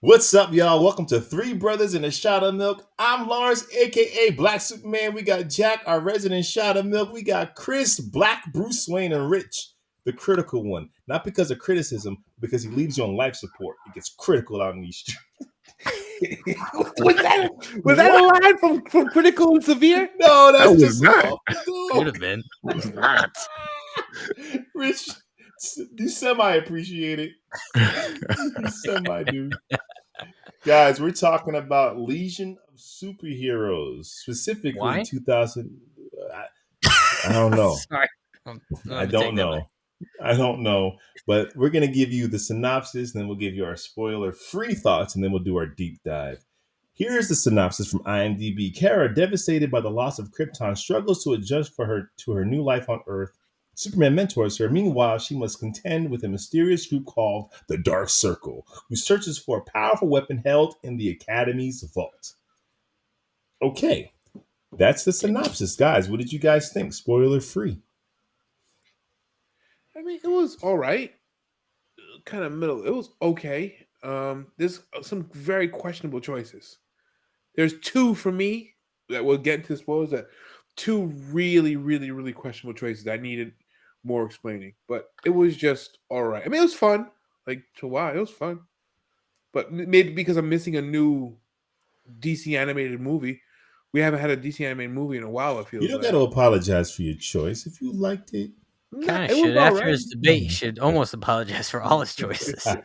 What's up, y'all? Welcome to Three Brothers and a Shot of Milk. I'm Lawrence, aka Black Superman. We got Jack, our resident Shot of Milk. We got Chris, Black Bruce Wayne, and Rich, the critical one. Not because of criticism, because he leaves you on life support. It gets critical out in these streets. Was that a line from Critical and Severe? No, that's That was just not. off the dome. Could have been. Not. Rich, you semi-appreciate it. You semi-do. Guys, we're talking about Legion of Superheroes, specifically Why? 2000. I don't know. Sorry. I don't know. I don't know. But we're going to give you the synopsis, and then we'll give you our spoiler-free thoughts, and then we'll do our deep dive. Here is the synopsis from IMDb. Kara, devastated by the loss of Krypton, struggles to adjust to her new life on Earth. Superman mentors her. Meanwhile, she must contend with a mysterious group called the Dark Circle, who searches for a powerful weapon held in the Academy's vault. Okay, that's the synopsis, guys. What did you guys think? Spoiler free. I mean, it was all right. Kind of middle. It was okay. There's some very questionable choices. There's two for me that we'll get into spoilers. That two really, really, really questionable choices that needed more explaining. But it was just all right. I mean, it was fun. Like to watch, it was fun. But maybe because I'm missing a new DC animated movie. We haven't had a DC animated movie in a while. It feels You don't like. got to apologize for your choice. If you liked it, Kind It of was should. all After right. his debate, he should almost apologize for all his choices. uh,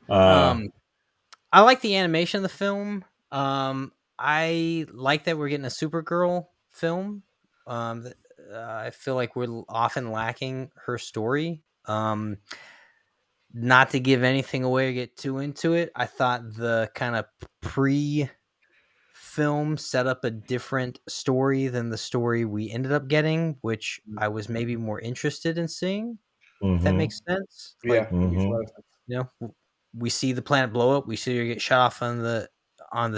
I like the animation of the film. I like that we're getting a Supergirl film. I feel like we're often lacking her story. Not to give anything away or get too into it, I thought the kind of pre-film set up a different story than the story we ended up getting, which I was maybe more interested in seeing. If that makes sense. Yeah, Like, makes a lot of sense. you know, we see the planet blow up, we see her get shot off on the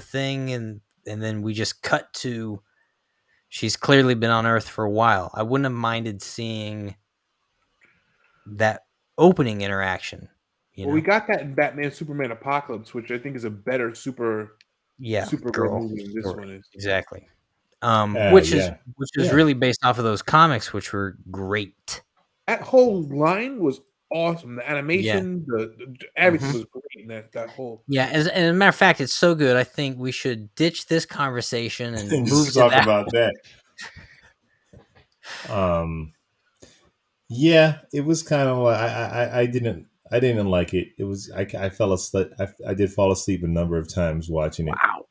thing, and then we just cut to she's clearly been on Earth for a while. I wouldn't have minded seeing that opening interaction. Well, we got that in Batman Superman Apocalypse, which I think is a better Supergirl girl movie than this story. one is. Exactly. Which is Yeah. really based off of those comics, which were great. That whole line was awesome. The animation, the everything was great in that whole. Yeah, and as a matter of fact, it's so good. I think we should ditch this conversation and move just to talk that. about that. Yeah, it was kind of like I didn't like it. It was I fell asleep. I did fall asleep a number of times watching it. Wow,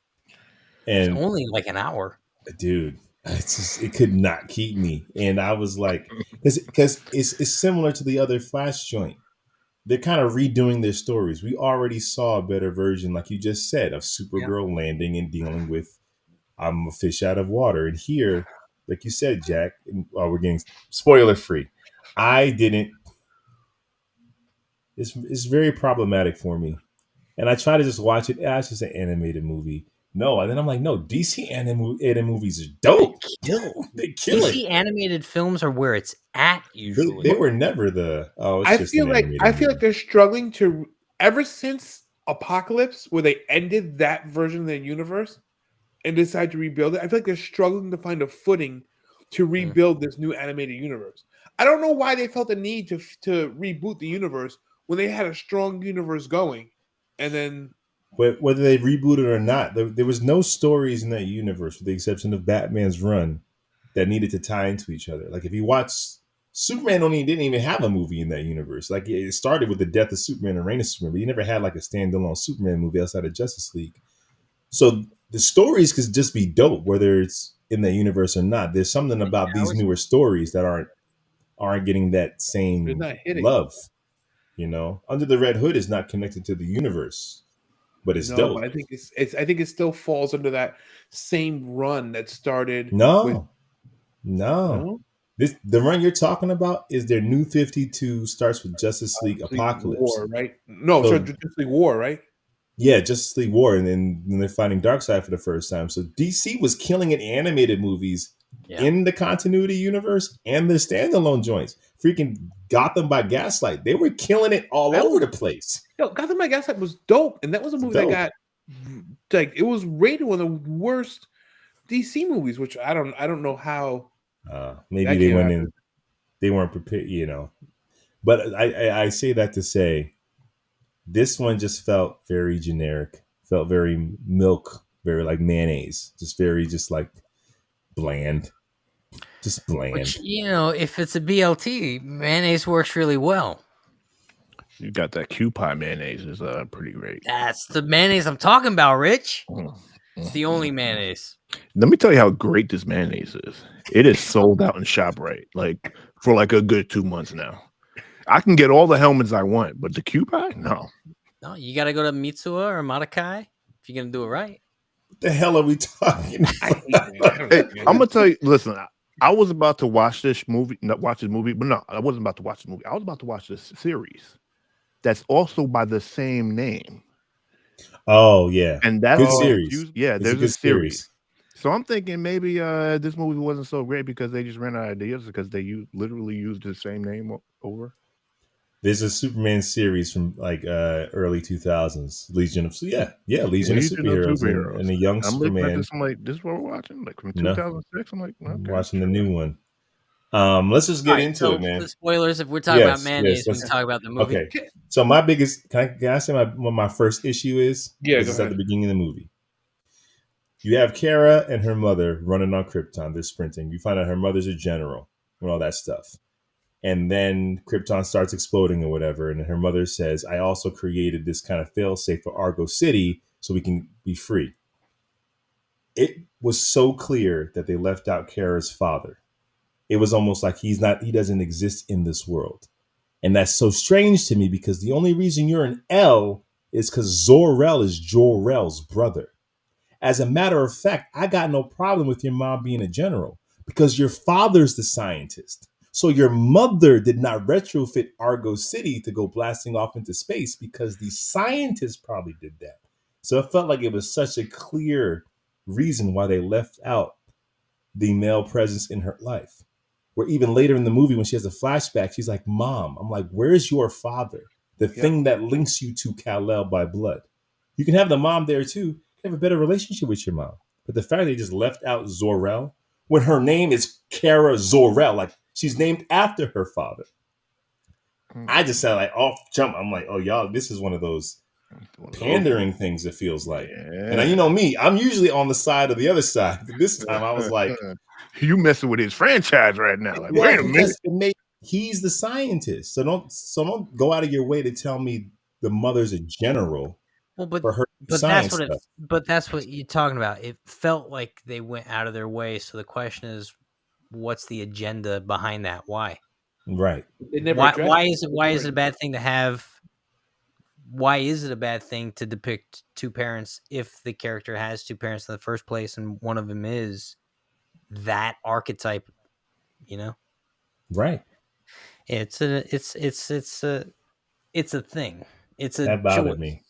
and it's only like an hour, dude. It could not keep me, and I was like, because it's similar to the other Flash joint. They're kind of redoing their stories. We already saw a better version, like you just said, of Supergirl landing and dealing with I'm a fish out of water. And here, like you said, Jack, we're getting spoiler free. I didn't. It's very problematic for me, and I try to just watch it. It's just an animated movie. No, and then I'm like, no, DC animated movies are dope. They kill DC it. animated films are where it's at usually. They were never the. I feel like they're struggling to ever since Apocalypse, where they ended that version of their universe and decided to rebuild it. I feel like they're struggling to find a footing to rebuild this new animated universe. I don't know why they felt the need to reboot the universe when they had a strong universe going, and then. But whether they rebooted or not, there was no stories in that universe, with the exception of Batman's run, that needed to tie into each other. Like if you watch Superman, didn't even have a movie in that universe. Like it started with the death of Superman and reign of Superman, but you never had like a standalone Superman movie outside of Justice League. So the stories could just be dope, whether it's in that universe or not. There's something about these newer stories that aren't getting that same love. You know, Under the Red Hood is not connected to the universe, but it's dope. But I think I think it still falls under that same run that started. No. The run you're talking about is their New 52 starts with Justice League Apocalypse, War, right? No, so Justice League War, right? Yeah, Justice League War, and then they're fighting Darkseid for the first time. So DC was killing it in animated movies in the continuity universe and the standalone joints. freaking Gotham by Gaslight. They were killing it all over the place. Yo, Gotham by Gaslight was dope, and that was a movie that got it was rated one of the worst DC movies, which I don't know how. Maybe they went in, they weren't prepared, But I say that to say, this one just felt very generic, felt very milk, very like mayonnaise, just like bland, just bland. Which, if it's a BLT, mayonnaise works really well. You got that Q pie mayonnaise is pretty great. That's the mayonnaise I'm talking about, Rich. It's the only mayonnaise. Let me tell you how great this mayonnaise is. It is sold out in ShopRite, like for like a good 2 months now. I can get all the helmets I want, but the Q pie, no. No, you got to go to Mitsuya or Matakai if you're gonna do it right. What the hell are we talking about? Hey, I'm gonna tell you. Listen, I was about to watch this movie, but no, I wasn't about to watch the movie. I was about to watch this series that's also by the same name. Oh yeah, and that's good series. Yeah, it's there's a good series. So I'm thinking maybe this movie wasn't so great because they just ran out of ideas because they literally used the same name over. There's a Superman series from like early 2000s, Legion of Superheroes, and a young Superman. I'm like, this is what we're watching, like from 2006. I'm like, okay, I'm watching the new one. Let's just get into it, man. The spoilers. If we're talking about mayonnaise, we can talk about the movie. Okay. So my biggest, can I say what my first issue is? Yeah, it's at the beginning of the movie. You have Kara and her mother running on Krypton. They're sprinting. You find out her mother's a general and all that stuff. And then Krypton starts exploding or whatever. And her mother says, I also created this kind of fail-safe for Argo City so we can be free. It was so clear that they left out Kara's father. It was almost like he doesn't exist in this world. And that's so strange to me because the only reason you're an L is because Zor-El is Jor-El's brother. As a matter of fact, I got no problem with your mom being a general because your father's the scientist. So your mother did not retrofit Argo City to go blasting off into space because the scientists probably did that. So it felt like it was such a clear reason why they left out the male presence in her life. Where even later in the movie, when she has a flashback, she's like, Mom, I'm like, where's your father? The thing that links you to Kal-El by blood. You can have the mom there too. You can have a better relationship with your mom. But the fact they just left out Zor-El when her name is Kara Zor-El, like she's named after her father. I just sound like off jump. I'm like, oh, y'all, this is one of those pandering things, it feels like. Yeah. And you know me, I'm usually on the side of the other side. But this time I was like, you messing with his franchise right now. Like, wait a minute. He's the scientist. So don't go out of your way to tell me the mother's a general. Well, but that's what you're talking about. It felt like they went out of their way. So the question is, what's the agenda behind that? Why? Right. Why is it a bad thing to have? Why is it a bad thing to depict two parents if the character has two parents in the first place and one of them is that archetype? Right. It's a thing. It's a that bothered choice. Me.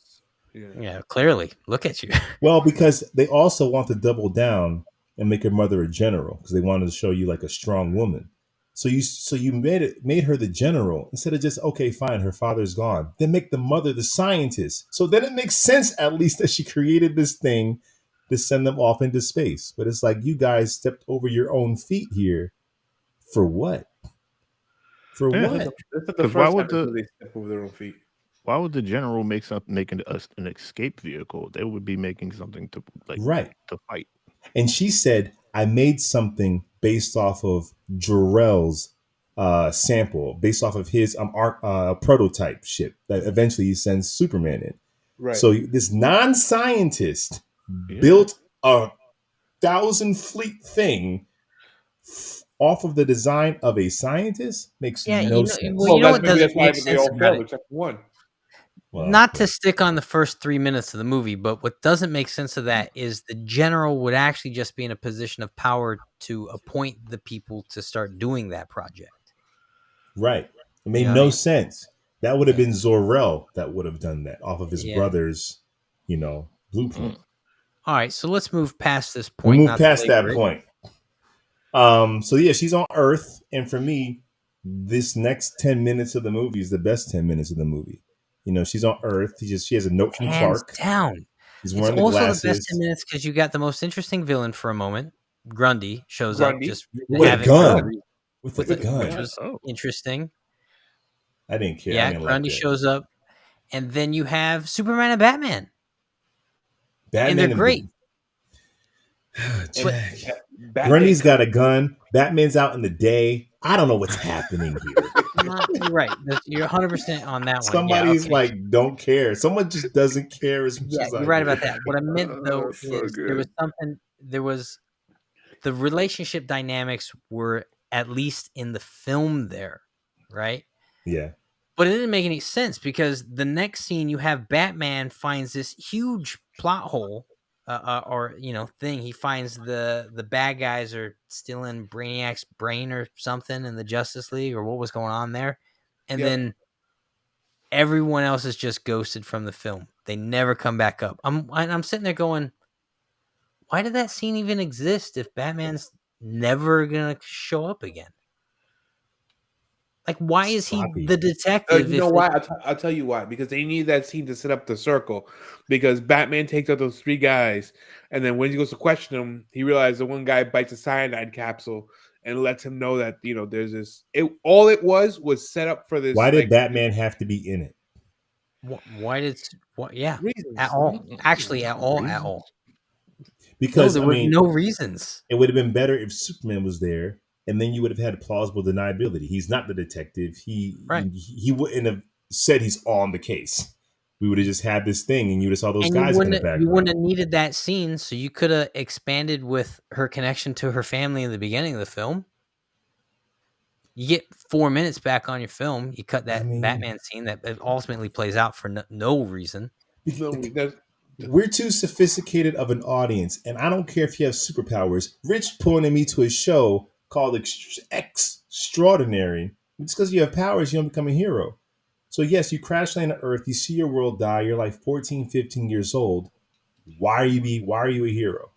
Yeah, clearly. Look at you. Well, because they also want to double down and make her mother a general because they wanted to show you like a strong woman. So you made her the general instead of just, okay, fine, her father's gone. Then make the mother the scientist. So then it makes sense at least that she created this thing to send them off into space. But it's like you guys stepped over your own feet here. For what? For what? That's the first time they step over their own feet. Why would the general make an escape vehicle? They would be making something to to fight. And she said, I made something based off of Jor-El's sample, based off of his prototype ship that eventually he sends Superman in. Right. So this non-scientist built a 1,000-fleet thing off of the design of a scientist makes no sense. That's why they all failed except one. Well, not to stick on the first 3 minutes of the movie, but what doesn't make sense of that is the general would actually just be in a position of power to appoint the people to start doing that project. Right. It made no sense. That would have been Zor-El that would have done that off of his brother's, blueprint. All right, so let's move past this point. We move past that point. So she's on Earth, and for me, this next 10 minutes of the movie is the best 10 minutes of the movie. She's on Earth. She has a note from Hands Clark. down. He's It's wearing the also the best 10 glasses minutes because you got the most interesting villain for a moment. Grundy shows up, Grundy. just with a have it for no gun. reason, With a With a which gun. gun. was Oh. interesting. I didn't care. I Yeah, didn't like Grundy that. shows up, and then you have Superman and Batman, and they're Batman great. But Jack. Batman Grundy's got a gun. Batman's out in the day. I don't know what's happening here. you're right. You're 100% on that one. Yeah, Somebody's okay. like, don't care. Someone just doesn't care as much Yeah, as you're I right do. about that. What I meant though so is there was good. the relationship dynamics were at least in the film there, right? Yeah. But it didn't make any sense because the next scene you have Batman finds this huge plot hole, or thing. He finds the bad guys are stealing Brainiac's brain or something in the Justice League, or what was going on there, and Yep. then everyone else is just ghosted from the film. They never come back up. I'm sitting there going, why did that scene even exist if Batman's never gonna show up again? Like, why is he Sloppy. the detective? You know why? I'll tell you why. Because they need that scene to set up the circle. Because Batman takes out those three guys, and then when he goes to question them, he realizes the one guy bites a cyanide capsule and lets him know that there's this. All it was set up for this. Why did Like, Batman have to be in it? why did what? Yeah, reasons at all. Actually, at all. No, Because, there I were mean, no reasons. it would have been better if Superman was there, and then you would have had plausible deniability. He's not the detective. Right. He wouldn't have said he's on the case. We would have just had this thing, and you would have saw those And guys in the you wouldn't background. have needed that scene, so you could have expanded with her connection to her family in the beginning of the film. You get 4 minutes back on your film. You cut that Batman scene that ultimately plays out for no reason. We're too sophisticated of an audience, and I don't care if you have superpowers. Rich pointed me to a show called Extraordinary. Just because you have powers, you don't become a hero. So yes, you crash land on Earth, you see your world die, you're like 14, 15 years old. Why are you a hero?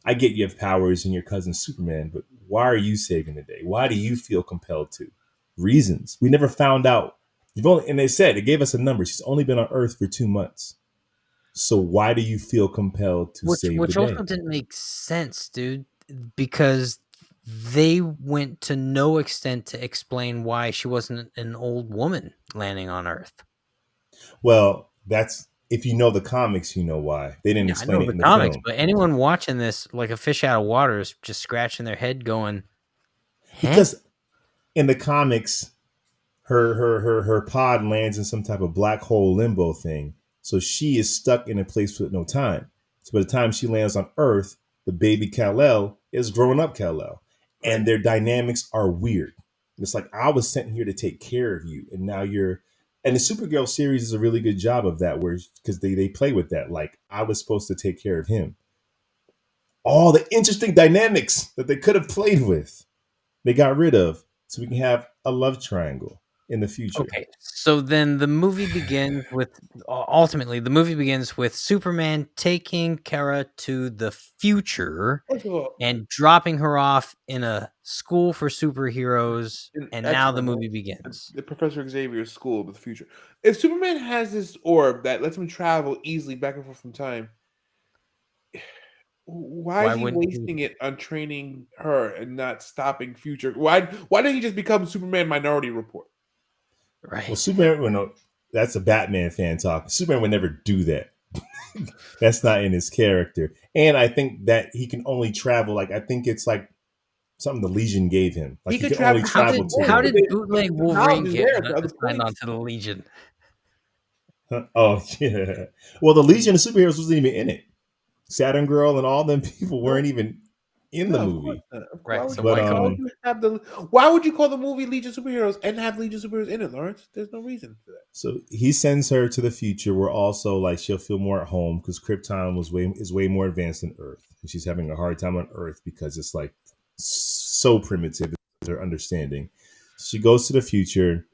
I get you have powers and your cousin Superman, but why are you saving the day? Why do you feel compelled to? Reasons. We never found out. And they gave us a number. She's only been on Earth for 2 months. So why do you feel compelled to save Which the day? also didn't make sense, dude, because they went to no extent to explain why she wasn't an old woman landing on Earth. Well, that's if you know the comics, you know why. They didn't explain it in the comics, film. but anyone watching this like a fish out of water is just scratching their head going, Because in the comics, her pod lands in some type of black hole limbo thing. So she is stuck in a place with no time. So by the time she lands on Earth, the baby Kal-El is grown up Kal-El. And their dynamics are weird. It's like, I was sent here to take care of you, and now you're. And the Supergirl series is a really good job of that, where because they play with that. Like, I was supposed to take care of him. All the interesting dynamics that they could have played with, they got rid of, so we can have a love triangle in the future. Okay, so then the movie begins with Superman taking Kara to the future and dropping her off in a school for superheroes, and now the movie begins. The Professor Xavier's school of the future. If Superman has this orb that lets him travel easily back and forth from time, why is he wasting it on training her and not stopping future? Why didn't he just become Superman Minority Report? Right. Well, Superman, that's a Batman fan talk. Superman would never do that. That's not in his character. And I think that he can only travel, like, I think it's like something the Legion gave him. Like, he can only travel to. How did bootleg Wolverine get assigned onto the Legion? Oh, yeah. Well, the Legion of Superheroes wasn't even in it. Saturn Girl and all them people weren't even in the movie. Right. So why would you call the movie Legion of Superheroes and have Legion of Superheroes in it, Lawrence? There's no reason for that. So he sends her to the future where also like she'll feel more at home because Krypton is way more advanced than Earth. And she's having a hard time on Earth because it's like so primitive is her understanding. She goes to the future.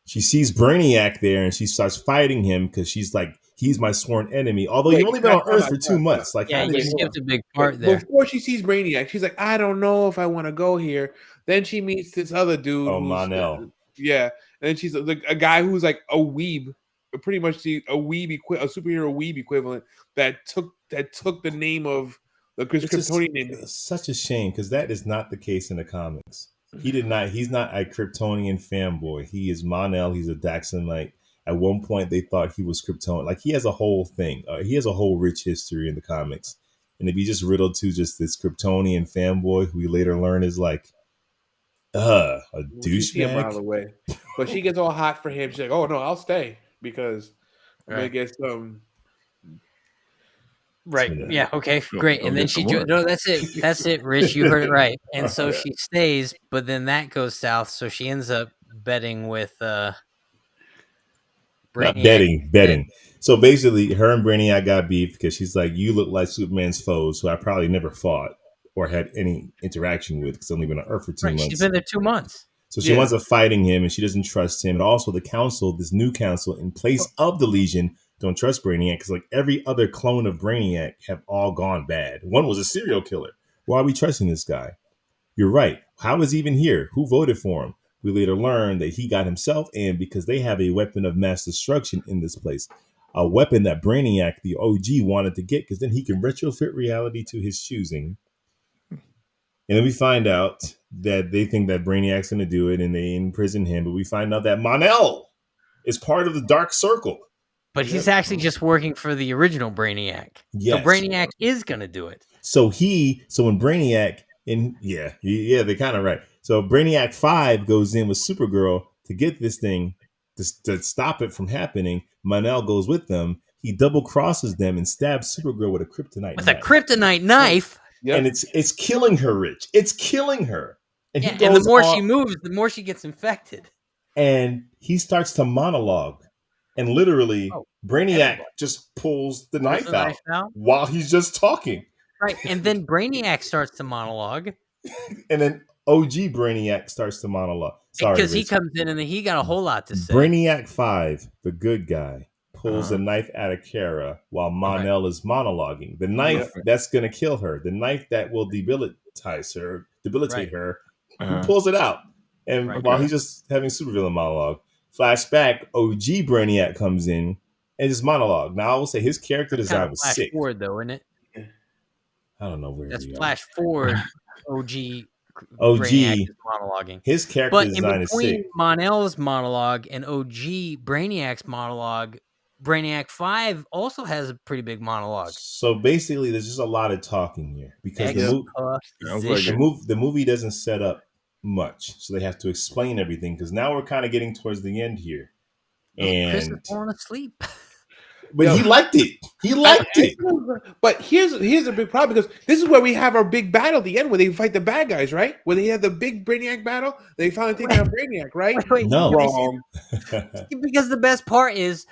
She sees Brainiac there and she starts fighting him because she's like, he's my sworn enemy. Although Wait, you've only been on Earth for 2 time out. months. Like, Yeah, how you did you? skipped a big Wait, part there. before she sees Brainiac, she's like, I don't know if I want to go here. Then she meets this other dude Oh, who's Mon-El. yeah, and then she's like a guy who's like a weeb, pretty much a superhero weeb equivalent that took the name of the Which is Kryptonian name. such a shame because that is not the case in the comics. He did not. He's not a Kryptonian fanboy. He is Mon-El. He's a Daxamite. At one point, they thought he was Kryptonian. Like he has a whole thing. He has a whole rich history in the comics. And if he just riddled to just this Kryptonian fanboy, who we later learn is like, a She see a mile douchebag. away, but she gets all hot for him. She's like, "Oh no, I'll stay because I'm gonna get some." Right. So, Yeah. Okay. Go- Great. go And then get she some work. no, that's it. That's it, Rich. You heard it right. And so Alright. she stays, but then that goes south. So she ends up betting with Not Brainiac. betting. So basically, her and Brainiac got beef because she's like, "You look like Superman's foes, who I probably never fought or had any interaction with because I've only been on Earth for 2 Right. She's months." been there 2 months. So she Yeah. winds up fighting him, and she doesn't trust him. And also, the council, this new council in place of the Legion, don't trust Brainiac because, like every other clone of Brainiac, have all gone bad. One was a serial killer. Why are we trusting this guy? You're right. How is he even here? Who voted for him? We later learn that he got himself in because they have a weapon of mass destruction in this place. A weapon that Brainiac, the OG, wanted to get because then he can retrofit reality to his choosing. And then we find out that they think that Brainiac's going to do it and they imprison him. But we find out that Mon-El is part of the Dark Circle. But he's actually just working for the original Brainiac. Yes. So Brainiac is going to do it. So when Brainiac, they're kind of right. So Brainiac 5 goes in with Supergirl to get this thing to stop it from happening. Mon-El goes with them. He double crosses them and stabs Supergirl with a kryptonite With knife. a kryptonite knife. Yep. And it's killing her, Rich. It's killing her. And Yeah, he goes and the more on, she moves, the more she gets infected. and he starts to monologue. And literally, Brainiac everybody. just pulls the Pulls knife the knife out. while he's just talking. Right. And then Brainiac starts to monologue. And then OG Brainiac starts to monologue. Sorry, Because he Rich. comes in and he got a whole lot to say. Brainiac 5, the good guy, pulls the knife out of Kara while Mon-El is monologuing. The knife that's going to kill her. The knife that will debilitate her. He pulls it out. And while he's just having supervillain monologue, flashback, OG Brainiac comes in and just monologue. Now, I will say his character design was flash sick. forward, though, isn't it? I don't know where That's we are. flash forward. OG Brainiac is monologuing. His character But design in is between sick. Mon-El's monologue and OG Brainiac's monologue, Brainiac 5 also has a pretty big monologue. So basically, there's just a lot of talking here because the movie doesn't set up much, so they have to explain everything. Because now we're kind of getting towards the end here, Chris is and falling asleep. but he liked it. He liked it. But here's a big problem because this is where we have our big battle at the end where they fight the bad guys, right? Where they have the big Brainiac battle, they finally take down Brainiac, right? No. Wrong. Because the best part is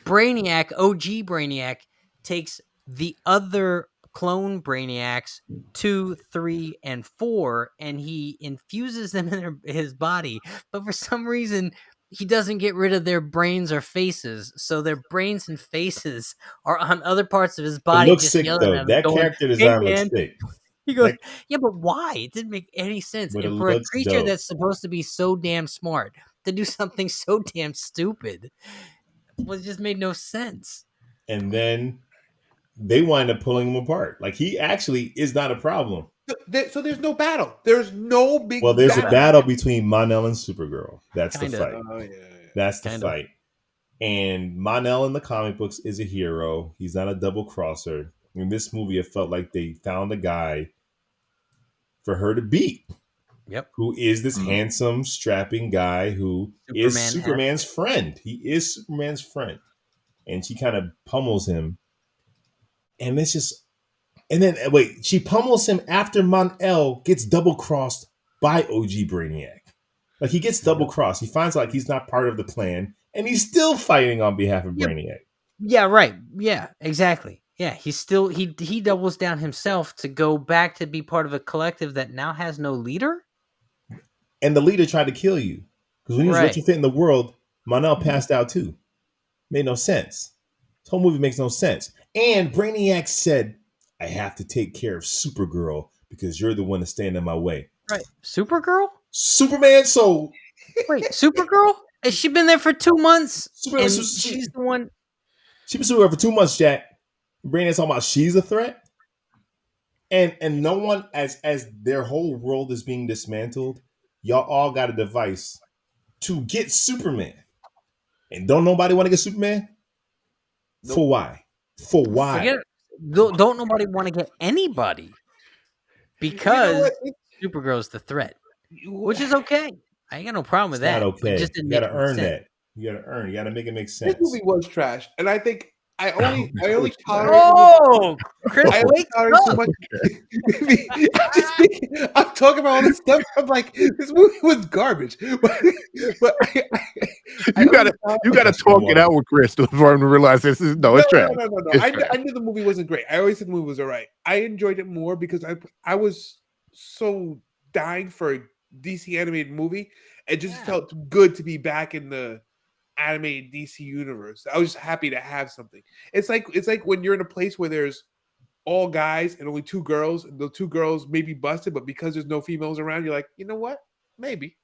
Brainiac, OG Brainiac, takes the other clone Brainiacs 2, 3, and 4, and he infuses them in his body. But for some reason, he doesn't get rid of their brains or faces, so their brains and faces are on other parts of his body. It looks just sick yelling though. at him, That going, character design "Hey, looks man." sick. He goes, "Yeah, but why? It didn't make any sense." But And it for a looks creature dope. that's supposed to be so damn smart to do something so damn stupid, well, it just made no sense. And then they wind up pulling him apart. Like he actually is not a problem. So there's no battle. There's no big. Well, there's a battle between Mon-El and Supergirl. That's Kinda. the fight. Oh, yeah. That's the fight. And Mon-El in the comic books is a hero. He's not a double crosser. In this movie, it felt like they found a guy for her to beat. Yep. Who is this handsome, strapping guy who is Superman-esque. Superman's friend. He is Superman's friend. And she kind of pummels him. And it's just... And then, wait, she pummels him after Mon-El gets double-crossed by OG Brainiac. Like, he gets double-crossed. He finds out he's not part of the plan, and he's still fighting on behalf of Brainiac. Yeah, right. Yeah, exactly. Yeah, he's still... He doubles down himself to go back to be part of a collective that now has no leader? And the leader tried to kill you. Because when he was retrofitting the world, Mon-El passed out too. Made no sense. This whole movie makes no sense. And Brainiac said, I have to take care of Supergirl because you're the one that's standing in my way. Right. Supergirl? Superman, so Wait, Supergirl? Has she been there for 2 months? Superman, And she's the one. She been Supergirl for 2 months, Jack. Brainiac's talking about she's a threat. And no one, as their whole world is being dismantled, y'all all got a device to get Superman. And don't nobody want to get Superman? Nope. For why? For why? Forget it. Don't nobody want to get anybody because Supergirl's the threat, which is okay. I ain't got no problem with It's that. not okay. It just didn't You gotta make any earn sense. that. You gotta earn. You gotta make it make sense. This movie was trash, and I think I only tolerate. Oh, Chris, I only wake tolerate so up. much. I'm just thinking, I'm talking about all this stuff. I'm like, this movie was garbage. But You gotta talk it out with Chris for him to realize this is it's trash. No. It's I trash. knew the movie wasn't great. I always said the movie was all right. I enjoyed it more because I was so dying for a DC animated movie. It just felt good to be back in the animated DC universe. I was just happy to have something. It's like when you're in a place where there's all guys and only 2 girls, and the 2 girls may be busted, but because there's no females around, you're like, you know what? Maybe.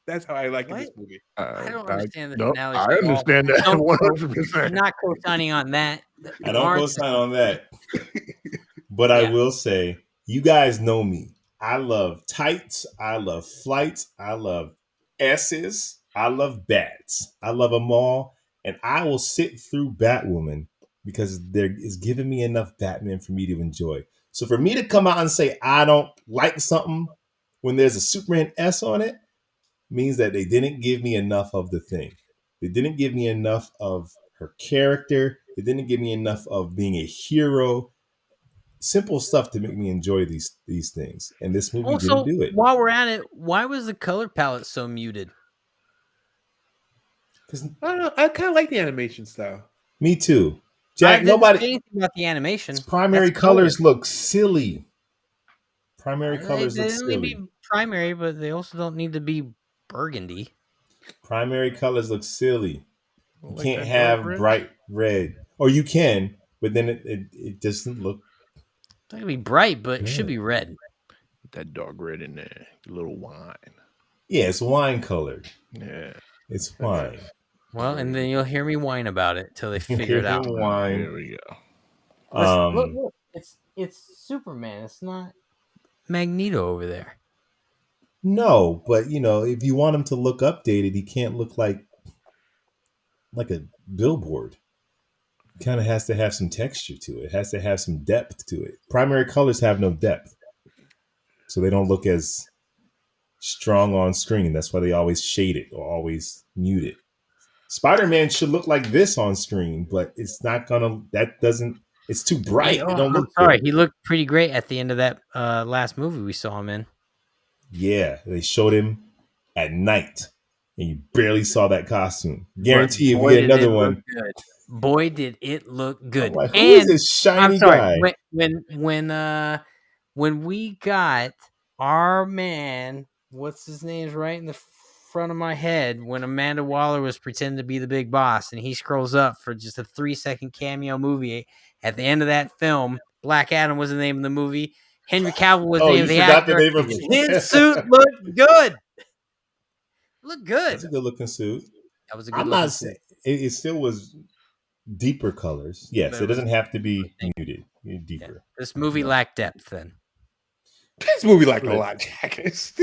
That's how I like this movie. I don't understand this No, analogy. I understand that Don't- 100%. I'm not co-signing on that. I don't Lawrence- co-sign on that. But I will say, you guys know me. I love tights. I love flights. I love S's. I love bats. I love them all. And I will sit through Batwoman because there is giving me enough Batman for me to enjoy. So for me to come out and say I don't like something when there's a Superman S on it means that they didn't give me enough of the thing. They didn't give me enough of her character. They didn't give me enough of being a hero. Simple stuff to make me enjoy these things. And this movie Also, didn't do it. while we're at it, why was the color palette so muted? I don't know. I kind of like the animation style. Me too. I Jack, didn't say nobody. anything about the animation. Its primary That's colors look silly. Primary They colors look don't need to silly. be primary, but they also don't need to be burgundy. Primary colors look silly. You Like can't that have dark red? bright red. Or you can, but then it doesn't look. It's not gonna be bright, but it should Yeah. be red. Put that dark red in there. A little wine. Yeah, it's wine colored. Yeah. It's wine. Well, and then you'll hear me whine about it till they figure it out. Wine. There we go. Look, it's Superman. It's not Magneto over there. No, but if you want him to look updated, he can't look like a billboard. Kind of has to have some texture to it. It has to have some depth to it. Primary colors have no depth, so they don't look as strong on screen. That's why they always shade it or always mute it. Spider-Man should look like this on screen, but it's not gonna. That doesn't. It's too bright. It don't look sorry, good. he looked pretty great at the end of that last movie we saw him in. Yeah, they showed him at night, and you barely saw that costume. Guarantee if we get another one. Boy, did it look good! I'm like, who and is this shiny I'm sorry, guy? when we got our man, what's his name's right in the front of my head, when Amanda Waller was pretending to be the big boss, and he scrolls up for just a 3-second cameo movie at the end of that film. Black Adam was the name of the movie. Henry Cavill was the name of the actor. The name of His suit looked good. Looked good. That's a good looking suit. That was a good I'm looking not suit. saying it still was deeper colors. Yes, But it it doesn't was- have to be muted. Deeper. This movie lacked depth then. This movie like a lot, Jack. This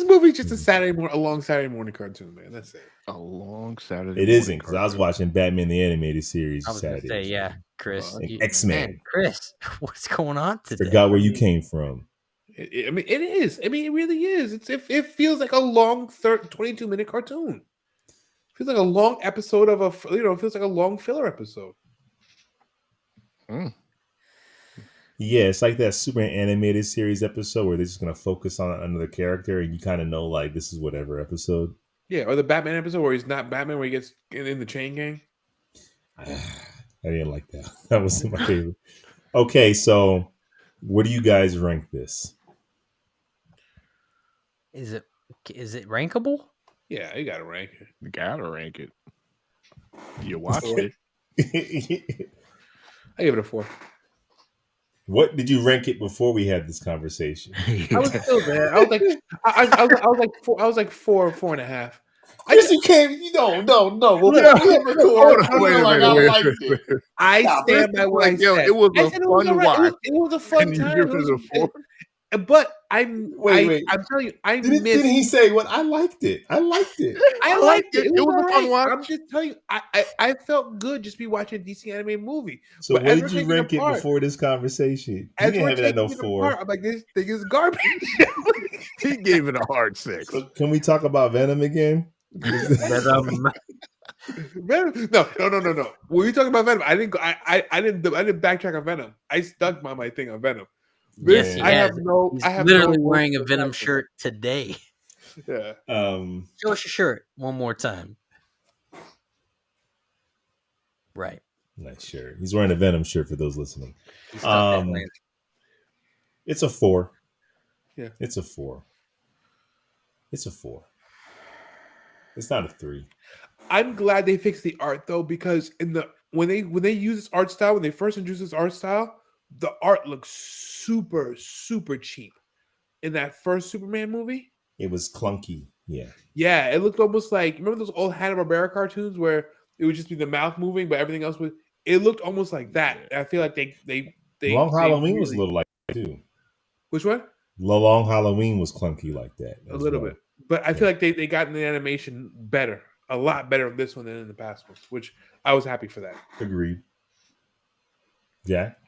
movie's just a long Saturday morning cartoon, man. That's it. A long Saturday. It morning isn't because I was cartoon. watching Batman the Animated Series I was going to Saturday. say, yeah, Chris. And X-Men. Man, Chris, what's going on today? Forgot where you came from. I mean, it is. I mean, it really is. It feels like a long 22-minute cartoon. It feels like a long episode of it feels like a long filler episode. Yeah, it's like that Superman Animated Series episode where they're just gonna focus on another character, and you kind of know like this is whatever episode. Yeah, or the Batman episode where he's not Batman, where he gets in the chain gang. I didn't like that. That wasn't my favorite. Okay, so where do you guys rank this? Is it rankable? Yeah, you gotta rank it. You gotta rank it. You watched it. I give it a 4. What did you rank it before we had this conversation? I was still there. I was like, I was like 4. I was like 4.5. Chris, you can't. No. Well, Look, we have Hold record. on, wait a Like minute, I wait a liked minute. it. I Stop stand it. by what I Like, yo, said. it was I a said it was fun all right. watch. It was a fun And you time. give It it was a 4? but Wait. I'm telling you, I Didn't missed. he say what? I liked it. I liked it. I liked it. It was a fun alright. watch. I'm just telling you, I felt good just be watching a DC animated movie. So But what as did we're you taking rank it apart, before this conversation? You as didn't we're have it at no taking it 4. apart, I'm like, this thing is garbage. He gave it a hard 6. So can we talk about Venom again? Venom. Venom? No. When we talking about Venom, I didn't backtrack on Venom. I stuck by my thing on Venom. Yes, This he I has. have no. He's I have literally no wearing a emotional Venom attachment. shirt today. Yeah. Show us your shirt one more time. Right. Nice shirt. He's wearing a Venom shirt for those listening. He's stuck that land. It's a 4. Yeah. It's a 4. It's a 4. It's not a 3. I'm glad they fixed the art though, because when they use this art style, when they first introduced this art style, the art looks super cheap. In that first Superman movie, It was clunky. Yeah. yeah, it looked almost like, remember those old Hanna-Barbera cartoons where it would just be the mouth moving, but everything else was. It looked almost like that. I feel like they Long Halloween was a really, little like that too. which one? The Long Halloween was clunky like that. A little bit, but I feel like they got in the animation better, a lot better in this one than in the past ones, which I was happy for that. Agreed. Jack?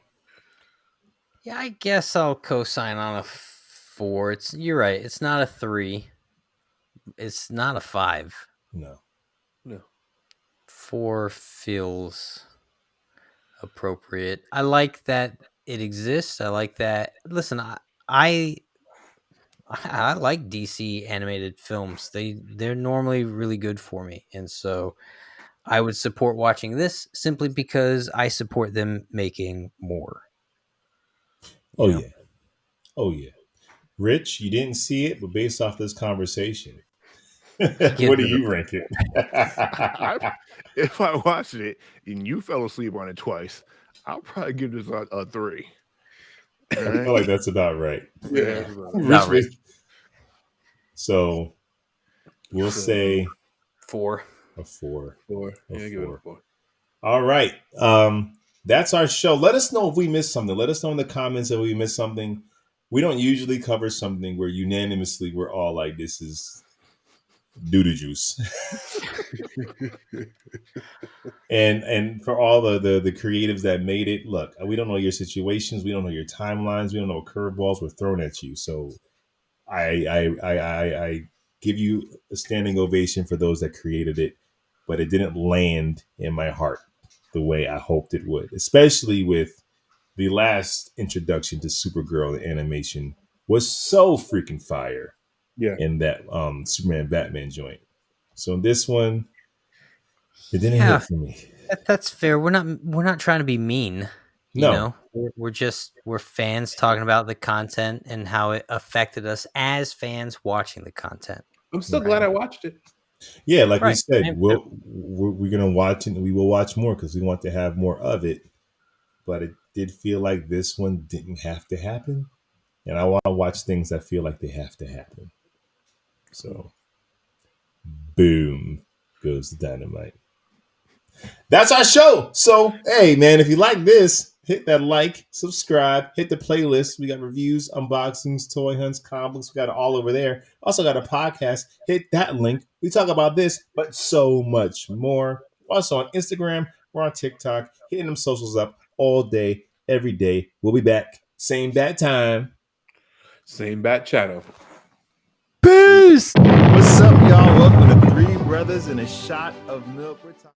Yeah, I guess I'll co-sign on a 4. You're right. It's not a 3. It's not a 5. No. 4 feels appropriate. I like that it exists. I like that. Listen, I like DC animated films. They're normally really good for me, and so I would support watching this simply because I support them making more. Oh You know? yeah. Oh yeah. Rich, you didn't see it, but based off this conversation, what do you rank it? If I watched it and you fell asleep on it twice, I'll probably give this a 3. I feel like that's about right. Yeah, Not right. So we'll say 4. a 4. 4. A Yeah, give it 4. a 4. All right. That's our show. Let us know if we missed something. Let us know in the comments if we missed something. We don't usually cover something where unanimously we're all like, this is doo-doo juice. and for all the creatives that made it, look, we don't know your situations. We don't know your timelines. We don't know what curveballs were thrown at you. So I give you a standing ovation for those that created it, but it didn't land in my heart the way I hoped it would, especially with the last introduction to Supergirl in animation was so freaking fire. Yeah. In that Superman Batman joint. So in this one, it didn't Yeah. hit for me. That's fair. We're not trying to be mean. You No. know, we're fans talking about the content and how it affected us as fans watching the content. I'm still Right. glad I watched it. Yeah, like we Right. said, Same. we're gonna watch it. We will watch more because we want to have more of it. But it did feel like this one didn't have to happen, and I want to watch things that feel like they have to happen. So, boom goes the dynamite. That's our show. So, hey, man, if you like this, hit that like, subscribe, hit the playlist. We got reviews, unboxings, toy hunts, comics. We got it all over there. Also got a podcast. Hit that link. We talk about this, but so much more. Also on Instagram. We're on TikTok. Hitting them socials up all day, every day. We'll be back. Same bat time. Same bat channel. Peace. What's up, y'all? Welcome to Three Brothers and a Shot of Milk. We're talking